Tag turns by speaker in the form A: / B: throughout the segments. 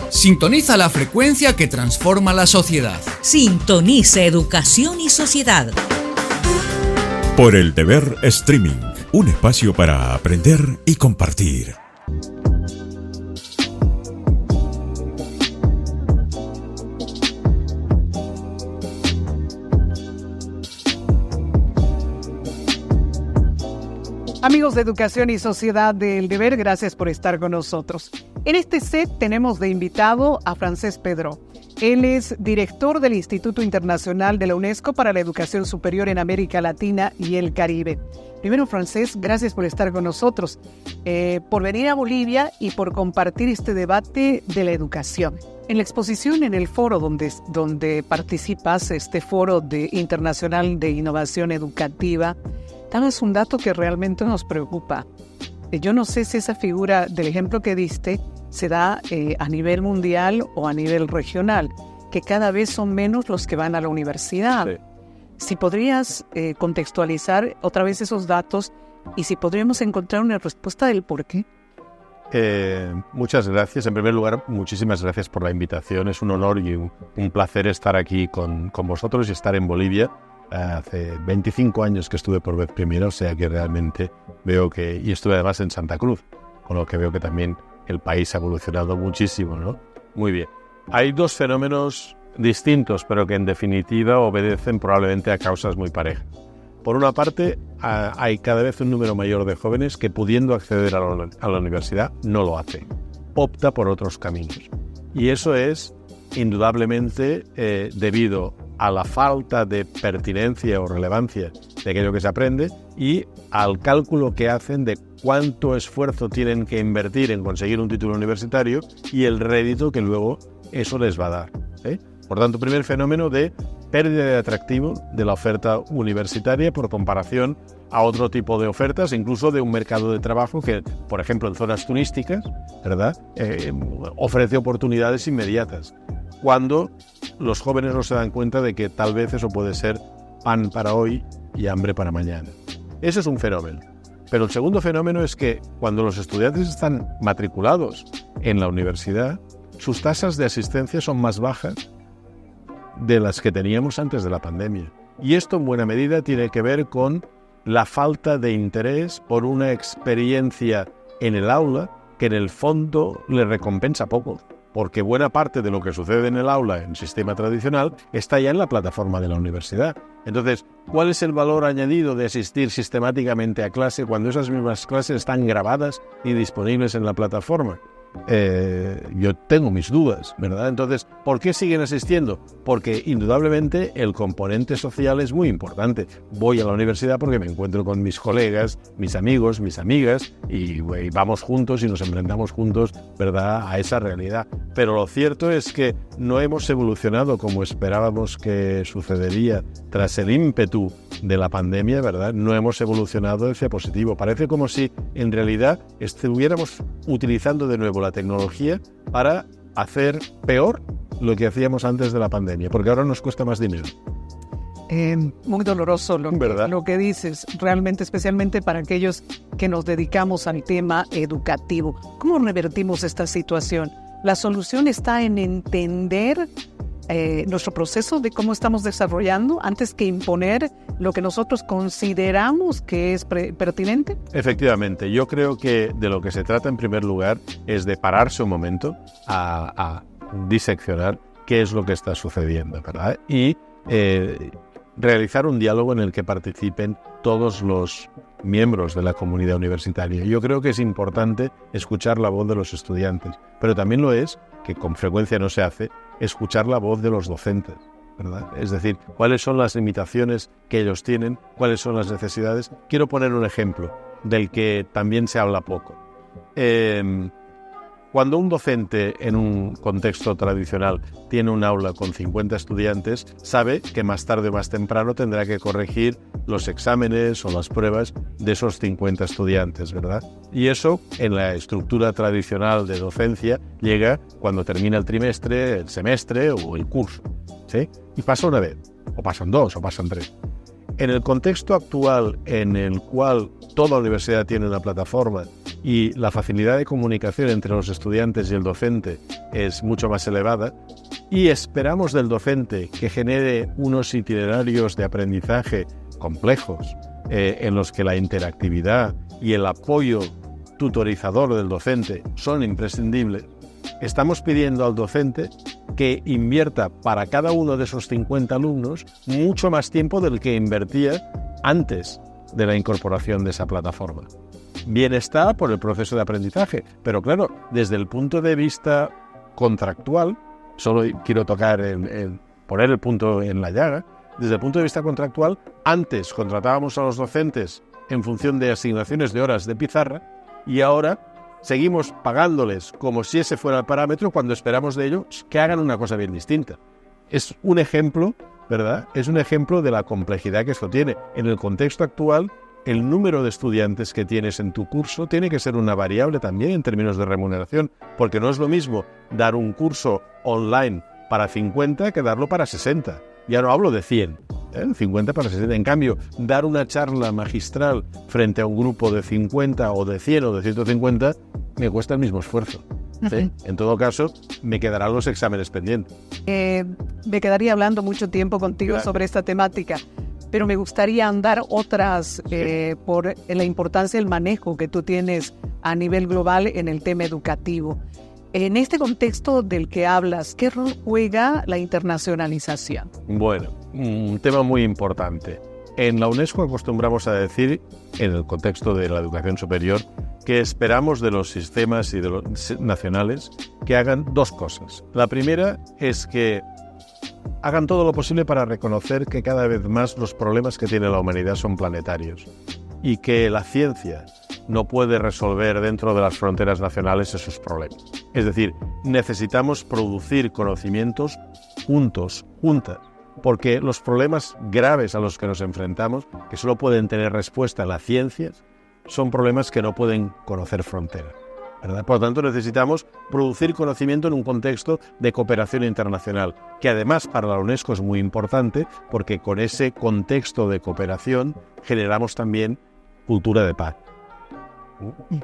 A: Sintoniza la frecuencia que transforma la sociedad.
B: Sintoniza Educación y Sociedad.
C: Por el Deber Streaming, un espacio para aprender y compartir.
D: Amigos de Educación y Sociedad del Deber, gracias por estar con nosotros. En este set tenemos de invitado a Francesc Pedró. Él es director del Instituto Internacional de la UNESCO para la Educación Superior en América Latina y el Caribe. Primero, Francesc, gracias por estar con nosotros, por venir a Bolivia y por compartir este debate de la educación. En la exposición, en el foro donde participas, este foro internacional de innovación educativa, dabas un dato que realmente nos preocupa. Yo no sé si esa figura del ejemplo que diste se da a nivel mundial o a nivel regional, que cada vez son menos los que van a la universidad. Sí. Si podrías contextualizar otra vez esos datos y si podríamos encontrar una respuesta del por qué.
E: Muchas gracias. En primer lugar, muchísimas gracias por la invitación. Es un honor y un placer estar aquí con vosotros y estar en Bolivia. Hace 25 años que estuve por vez primera, o sea que realmente veo que... Y estuve además en Santa Cruz, con lo que veo que también el país ha evolucionado muchísimo, ¿no? Muy bien. Hay dos fenómenos distintos, pero que en definitiva obedecen probablemente a causas muy parejas. Por una parte, hay cada vez un número mayor de jóvenes que, pudiendo acceder a la universidad, no lo hace. Opta por otros caminos. Y eso es indudablemente debido a la falta de pertinencia o relevancia de aquello que se aprende y al cálculo que hacen de cuánto esfuerzo tienen que invertir en conseguir un título universitario y el rédito que luego eso les va a dar. Por tanto, primer fenómeno de pérdida de atractivo de la oferta universitaria por comparación a otro tipo de ofertas, incluso de un mercado de trabajo que, por ejemplo, en zonas turísticas, ¿verdad? Ofrece oportunidades inmediatas, cuando los jóvenes no se dan cuenta de que tal vez eso puede ser pan para hoy y hambre para mañana. Ese es un fenómeno. Pero el segundo fenómeno es que cuando los estudiantes están matriculados en la universidad, sus tasas de asistencia son más bajas de las que teníamos antes de la pandemia. Y esto en buena medida tiene que ver con la falta de interés por una experiencia en el aula que en el fondo le recompensa poco, porque buena parte de lo que sucede en el aula, en el sistema tradicional, está ya en la plataforma de la universidad. Entonces, ¿cuál es el valor añadido de asistir sistemáticamente a clase cuando esas mismas clases están grabadas y disponibles en la plataforma? Yo tengo mis dudas, ¿verdad? Entonces, ¿por qué siguen asistiendo? Porque indudablemente el componente social es muy importante. Voy a la universidad porque me encuentro con mis colegas, mis amigos, mis amigas y vamos juntos y nos enfrentamos juntos, ¿verdad?, a esa realidad. Pero lo cierto es que no hemos evolucionado como esperábamos que sucedería tras el ímpetu de la pandemia, ¿verdad? No hemos evolucionado hacia positivo. Parece como si en realidad estuviéramos utilizando de nuevo la tecnología para hacer peor lo que hacíamos antes de la pandemia, porque ahora nos cuesta más dinero.
D: Muy doloroso lo que dices, realmente, especialmente para aquellos que nos dedicamos al tema educativo. ¿Cómo revertimos esta situación? La solución está en entender nuestro proceso de cómo estamos desarrollando antes que imponer lo que nosotros consideramos que es pertinente.
E: Efectivamente, yo creo que de lo que se trata en primer lugar es de pararse un momento a diseccionar qué es lo que está sucediendo, ¿verdad? Y realizar un diálogo en el que participen todos los miembros de la comunidad universitaria. Yo creo que es importante escuchar la voz de los estudiantes, pero también lo es, que con frecuencia no se hace, escuchar la voz de los docentes, ¿verdad? Es decir, cuáles son las limitaciones que ellos tienen, cuáles son las necesidades. Quiero poner un ejemplo del que también se habla poco. Cuando un docente en un contexto tradicional tiene un aula con 50 estudiantes, sabe que más tarde o más temprano tendrá que corregir los exámenes o las pruebas de esos 50 estudiantes, ¿verdad? Y eso, en la estructura tradicional de docencia, llega cuando termina el trimestre, el semestre o el curso, ¿sí? Y pasa una vez, o pasan dos, o pasan tres. En el contexto actual en el cual toda universidad tiene una plataforma y la facilidad de comunicación entre los estudiantes y el docente es mucho más elevada, y esperamos del docente que genere unos itinerarios de aprendizaje complejos, en los que la interactividad y el apoyo tutorizador del docente son imprescindibles, estamos pidiendo al docente que invierta para cada uno de esos 50 alumnos mucho más tiempo del que invertía antes de la incorporación de esa plataforma. Bien está por el proceso de aprendizaje, pero claro, desde el punto de vista contractual, solo quiero tocar poner el punto en la llaga, desde el punto de vista contractual, antes contratábamos a los docentes en función de asignaciones de horas de pizarra y ahora seguimos pagándoles como si ese fuera el parámetro cuando esperamos de ellos que hagan una cosa bien distinta. Es un ejemplo, ¿verdad? Es un ejemplo de la complejidad que esto tiene. En el contexto actual, el número de estudiantes que tienes en tu curso tiene que ser una variable también en términos de remuneración, porque no es lo mismo dar un curso online para 50 que darlo para 60. Ya no hablo de 100, 50 para 60. En cambio, dar una charla magistral frente a un grupo de 50 o de 100 o de 150 me cuesta el mismo esfuerzo. ¿Sí? En todo caso, me quedarán los exámenes pendientes.
D: Me quedaría hablando mucho tiempo contigo sobre esta temática, pero me gustaría andar otras por la importancia del manejo que tú tienes a nivel global en el tema educativo. En este contexto del que hablas, ¿qué rol juega la internacionalización?
E: Bueno, un tema muy importante. En la UNESCO acostumbramos a decir, en el contexto de la educación superior, que esperamos de los sistemas y de los nacionales que hagan dos cosas. La primera es que hagan todo lo posible para reconocer que cada vez más los problemas que tiene la humanidad son planetarios y que la ciencia no puede resolver dentro de las fronteras nacionales esos problemas. Es decir, necesitamos producir conocimientos juntas, porque los problemas graves a los que nos enfrentamos, que solo pueden tener respuesta en las ciencias, son problemas que no pueden conocer fronteras, ¿verdad? Por lo tanto, necesitamos producir conocimiento en un contexto de cooperación internacional, que además para la UNESCO es muy importante, porque con ese contexto de cooperación generamos también cultura de paz,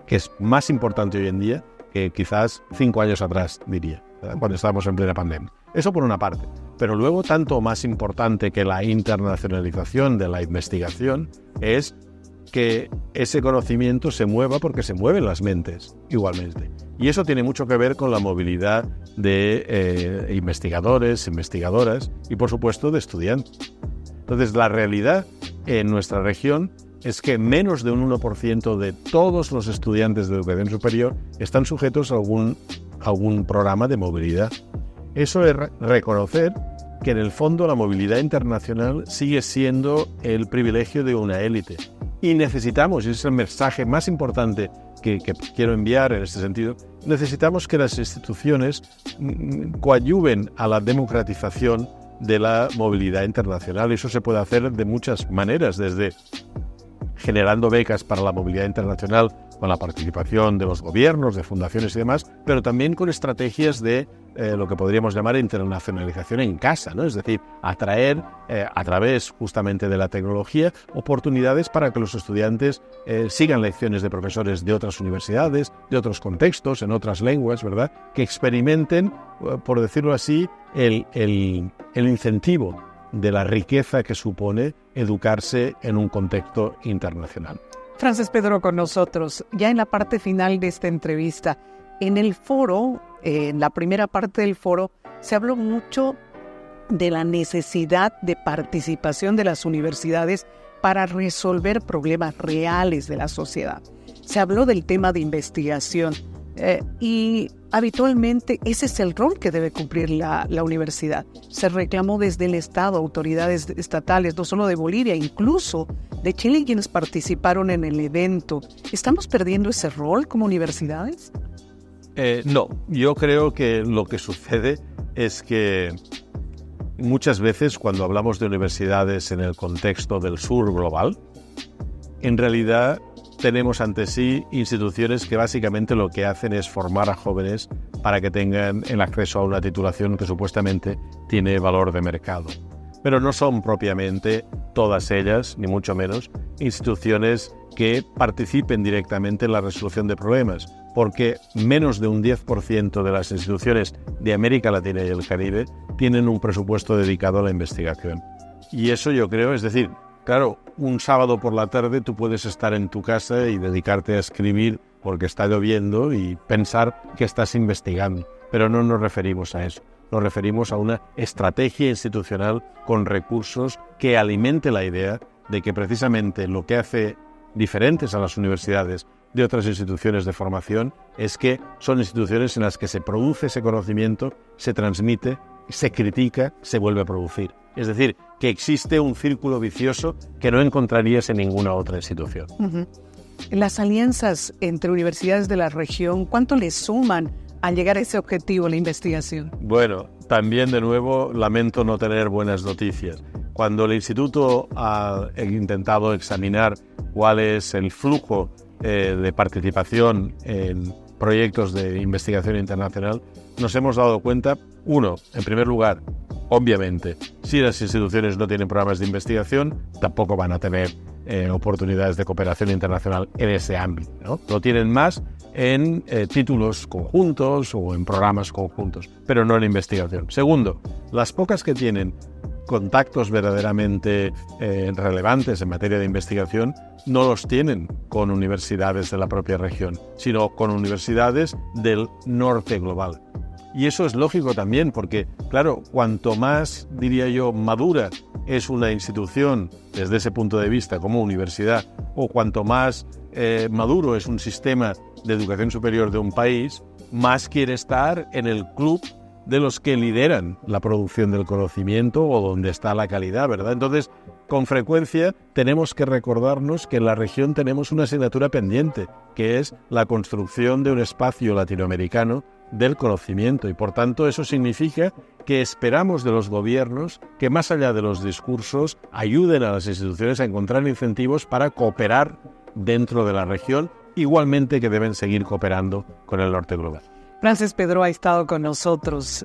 E: que es más importante hoy en día que quizás 5 años atrás, diría, ¿verdad? Cuando estábamos en plena pandemia. Eso por una parte. Pero luego, tanto más importante que la internacionalización de la investigación es que ese conocimiento se mueva porque se mueven las mentes igualmente. Y eso tiene mucho que ver con la movilidad de investigadores, investigadoras y, por supuesto, de estudiantes. Entonces, la realidad en nuestra región es que menos de un 1% de todos los estudiantes de educación superior están sujetos a algún programa de movilidad. Eso es reconocer que en el fondo la movilidad internacional sigue siendo el privilegio de una élite. Y necesitamos, y ese es el mensaje más importante que quiero enviar en este sentido, necesitamos que las instituciones coadyuven a la democratización de la movilidad internacional. Eso se puede hacer de muchas maneras, desde generando becas para la movilidad internacional con la participación de los gobiernos, de fundaciones y demás, pero también con estrategias de lo que podríamos llamar internacionalización en casa, ¿no? Es decir, atraer a través justamente de la tecnología oportunidades para que los estudiantes sigan lecciones de profesores de otras universidades, de otros contextos, en otras lenguas, ¿verdad? Que experimenten, por decirlo así, el incentivo de la riqueza que supone educarse en un contexto internacional.
D: Frances Pedro con nosotros, ya en la parte final de esta entrevista. En el foro, en la primera parte del foro, se habló mucho de la necesidad de participación de las universidades para resolver problemas reales de la sociedad. Se habló del tema de investigación y habitualmente ese es el rol que debe cumplir la universidad. Se reclamó desde el Estado, autoridades estatales, no solo de Bolivia, incluso de Chile, quienes participaron en el evento. ¿Estamos perdiendo ese rol como universidades?
E: No, yo creo que lo que sucede es que muchas veces cuando hablamos de universidades en el contexto del sur global, en realidad tenemos ante sí instituciones que básicamente lo que hacen es formar a jóvenes para que tengan el acceso a una titulación que supuestamente tiene valor de mercado. Pero no son propiamente todas ellas, ni mucho menos, instituciones que participen directamente en la resolución de problemas, porque menos de un 10% de las instituciones de América Latina y el Caribe tienen un presupuesto dedicado a la investigación. Y eso yo creo, es decir, claro, un sábado por la tarde tú puedes estar en tu casa y dedicarte a escribir porque está lloviendo y pensar que estás investigando, pero no nos referimos a eso. Nos referimos a una estrategia institucional con recursos que alimente la idea de que precisamente lo que hace diferentes a las universidades de otras instituciones de formación es que son instituciones en las que se produce ese conocimiento, se transmite, se critica, se vuelve a producir. Es decir, que existe un círculo vicioso que no encontrarías en ninguna otra institución.
D: Uh-huh. Las alianzas entre universidades de la región, ¿cuánto le suman al llegar a ese objetivo, la investigación?
E: Bueno, también de nuevo lamento no tener buenas noticias. Cuando el instituto ha intentado examinar cuál es el flujo de participación en proyectos de investigación internacional, nos hemos dado cuenta, uno, en primer lugar, obviamente, si las instituciones no tienen programas de investigación, tampoco van a tener oportunidades de cooperación internacional en ese ámbito, ¿no? Lo tienen más en títulos conjuntos o en programas conjuntos, pero no en investigación. Segundo, las pocas que tienen contactos verdaderamente relevantes en materia de investigación no los tienen con universidades de la propia región, sino con universidades del norte global. Y eso es lógico también porque, claro, cuanto más, diría yo, madura es una institución desde ese punto de vista como universidad, o cuanto más maduro es un sistema de educación superior de un país, más quiere estar en el club de los que lideran la producción del conocimiento o donde está la calidad, ¿verdad? Entonces, con frecuencia tenemos que recordarnos que en la región tenemos una asignatura pendiente, que es la construcción de un espacio latinoamericano del conocimiento, y por tanto eso significa que esperamos de los gobiernos que más allá de los discursos ayuden a las instituciones a encontrar incentivos para cooperar dentro de la región, igualmente que deben seguir cooperando con el norte global.
D: Francesc Pedró ha estado con nosotros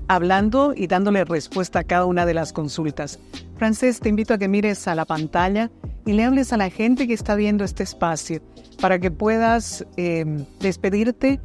D: hablando y dándole respuesta a cada una de las consultas. Francesc, te invito a que mires a la pantalla y le hables a la gente que está viendo este espacio para que puedas despedirte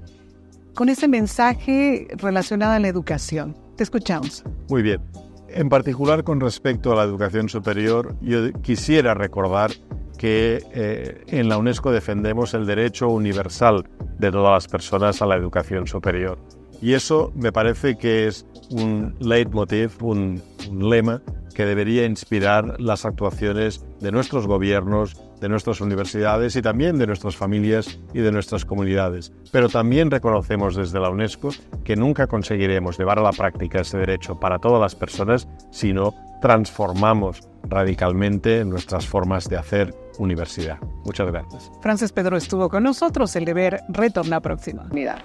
D: con ese mensaje relacionado a la educación. Te escuchamos.
E: Muy bien. En particular con respecto a la educación superior, yo quisiera recordar que en la UNESCO defendemos el derecho universal de todas las personas a la educación superior. Y eso me parece que es un leitmotiv, un lema que debería inspirar las actuaciones de nuestros gobiernos, de nuestras universidades y también de nuestras familias y de nuestras comunidades. Pero también reconocemos desde la UNESCO que nunca conseguiremos llevar a la práctica ese derecho para todas las personas si no transformamos radicalmente nuestras formas de hacer universidad. Muchas gracias.
D: Francesc Pedró estuvo con nosotros. El Deber retorna próxima. Mira.